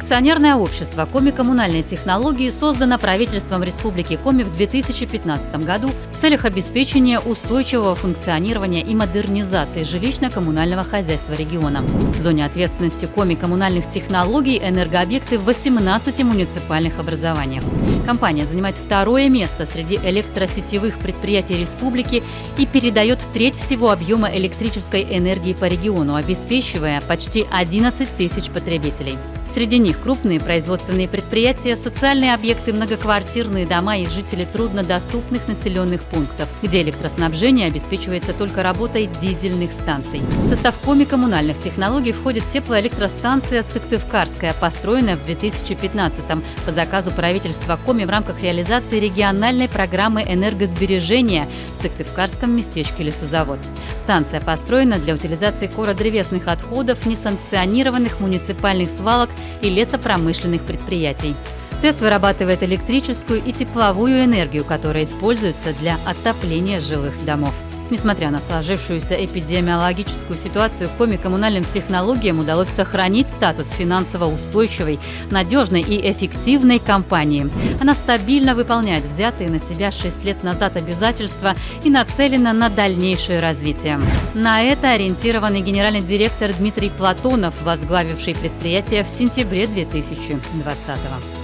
Акционерное общество Коми коммунальные технологии создано правительством Республики Коми в 2015 году в целях обеспечения устойчивого функционирования и модернизации жилищно-коммунального хозяйства региона. В зоне ответственности Коми коммунальных технологий энергообъекты в 18 муниципальных образованиях. Компания занимает второе место среди электросетевых предприятий республики и передает треть всего объема электрической энергии по региону, обеспечивая почти 11 тысяч потребителей. Среди них крупные производственные предприятия, социальные объекты, многоквартирные дома и жители труднодоступных населенных пунктов, где электроснабжение обеспечивается только работой дизельных станций. В состав Коми коммунальных технологий входит теплоэлектростанция Сыктывкарская, построенная в 2015-м по заказу правительства Коми в рамках реализации региональной программы энергосбережения в Сыктывкарском местечке Лесозавод. Станция построена для утилизации кородревесных отходов, несанкционированных муниципальных свалок и лесопромышленных предприятий. ТЭС вырабатывает электрическую и тепловую энергию, которая используется для отопления жилых домов. Несмотря на сложившуюся эпидемиологическую ситуацию, Коми коммунальным технологиям удалось сохранить статус финансово устойчивой, надежной и эффективной компании. Она стабильно выполняет взятые на себя 6 лет назад обязательства и нацелена на дальнейшее развитие. На это ориентированный генеральный директор Дмитрий Платонов, возглавивший предприятие в сентябре 2020 года.